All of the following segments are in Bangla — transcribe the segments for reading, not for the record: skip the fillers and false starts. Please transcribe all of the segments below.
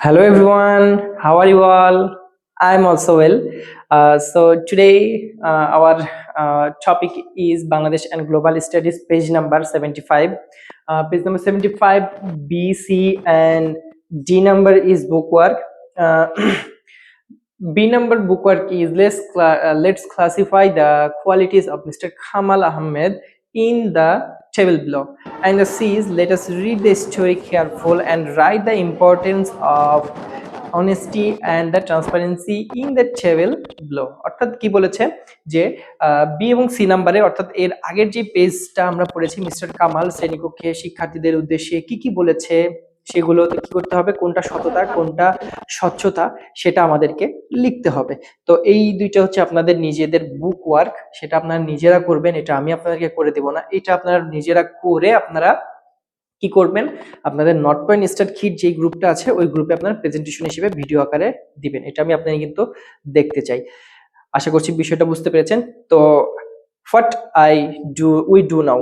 Hello everyone, how are you all? I'm also well. So today our topic is Bangladesh and Global Studies, page number 75. Page number 75, B, C, and D number is bookwork. Uh, B number bookwork is let's classify the qualities of Mr. Kamal Ahmed in the table below. And the C is let us read the story careful and write the importance of honesty and the transparency in the table below. অর্থাৎ কি বলেছে যে বি এবং সি নাম্বারে অর্থাৎ এর আগের যে পেজটা আমরা পড়েছি মিস্টার কামাল শ্রেণীকক্ষে শিক্ষার্থীদের উদ্দেশ্যে কি কি বলেছে সেগুলোতে কি করতে হবে, কোনটা সততা কোনটা স্বচ্ছতা সেটা আমাদেরকে লিখতে হবে। তো এই দুইটা হচ্ছে আপনাদের নিজেদের বুক ওয়ার্ক, সেটা আপনারা নিজেরা করবেন, এটা আমি আপনাদেরকে করে দেব না। এটা আপনারা নিজেরা করে আপনারা কি করবেন, আপনাদের নট পয়েন্ট স্টার্ট কিট যে গ্রুপটা আছে ওই গ্রুপে আপনারা প্রেজেন্টেশন হিসেবে ভিডিও আকারে দিবেন। এটা আমি আপনাদের কিন্তু দেখতে চাই। আশা করছি বিষয়টা বুঝতে পেরেছেন। তো what we do now,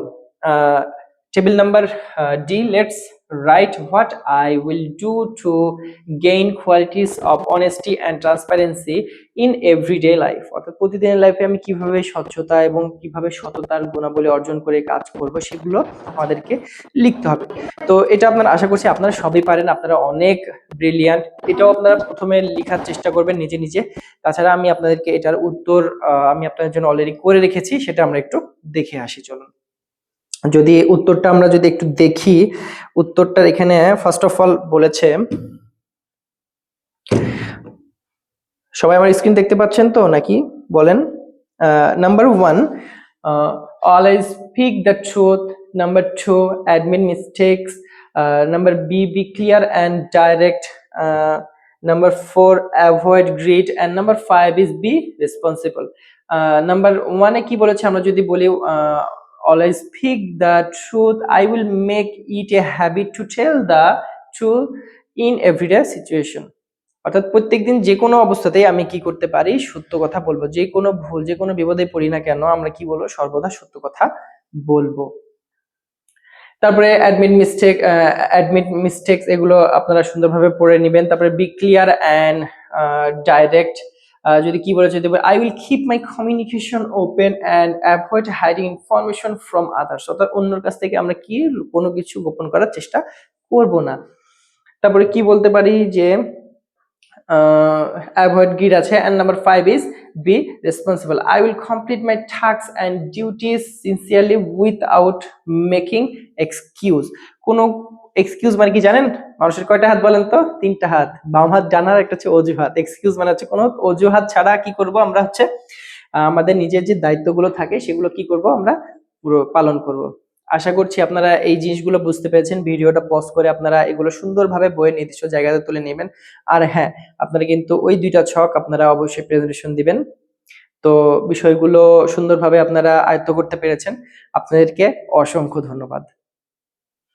table number D, let's write what I will do to gain qualities of honesty and transparency in everyday life। অর্থাৎ প্রতিদিনের লাইফে আমি কিভাবে স্বচ্ছতা এবং কিভাবে সততার গুণাবলী অর্জন করে কাজ করব সেগুলো আমাদেরকে লিখতে হবে। তো এটা আপনারা আশা করছি আপনারা সবই পারেন, আপনারা অনেক ব্রিলিয়ান্ট। এটাও আপনারা প্রথমে লেখার চেষ্টা করবেন নিজে নিজে। তাছাড়া আমি আপনাদেরকে এটার উত্তর আমি আপনাদের জন্য অলরেডি করে রেখেছি, সেটা আমরা একটু দেখে আসি। চলুন, যদি উত্তরটা আমরা যদি একটু দেখি, উত্তরটার এখানে ফার্স্ট অফ অল বলেছে, সবাই আমার স্ক্রিন দেখতে পাচ্ছেন তো নাকি বলেন? Number 1, always speak the truth. Number 2, admit mistakes. Number B, be clear and direct. Number 4, avoid greed. And number 5 is be responsible. Number 1 এ কি বলেছে আমরা যদি বলি always speak the truth, I will make it a habit to tell the truth in everyday situation। অর্থাৎ প্রত্যেকদিন যে কোনো অবস্থাতেই আমি কি করতে পারি, সত্য কথা বলবো। যে কোনো ভুল যে কোনো বিপদে পড়ি না কেন আমরা কি বলবো, সর্বদা সত্য কথা বলবো। তারপরে অ্যাডমিট মিস্টেকস এগুলো আপনারা সুন্দরভাবে পড়ে নেবেন। তারপরে বি ক্লিয়ার অ্যান্ড ডাইরেক্ট, যদি কি বলেছে দেখবেন I will keep my communication open and avoid hiding information from others. অর্থাৎ অন্যের কাছ থেকে আমরা কি কোনো কিছু গোপন করার চেষ্টা করব না। তারপরে কি বলতে পারি যে avoid greed আছে। and number 5 is be responsible, I will complete my tasks and duties sincerely without making excuse। কোনো এক্সকিউজ মানে কি জানেন? মানুষের কয়টা হাত বলেন তো? 3টা হাত। বাম হাত জানার, একটা হচ্ছে অজুহাত। এক্সকিউজ মানে হচ্ছে কোনো অজুহাত ছাড়া কি করব আমরা, হচ্ছে আমাদের নিজের যে দায়িত্বগুলো থাকে সেগুলো কি করব আমরা পুরো পালন করব। আশা করছি আপনারা এই জিনিসগুলো বুঝতে পেরেছেন। ভিডিওটা পজ করে আপনারা এগুলো সুন্দরভাবে বইয়ের নির্দিষ্ট জায়গাতে তুলে নেবেন। আর হ্যাঁ, আপনারা কিন্তু ওই 2টা ছক আপনারা অবশ্যই প্রেজেন্টেশন দিবেন। তো বিষয়গুলো সুন্দরভাবে আপনারা আয়ত্ত করতে পেরেছেন, আপনাদেরকে অসংখ্য ধন্যবাদ।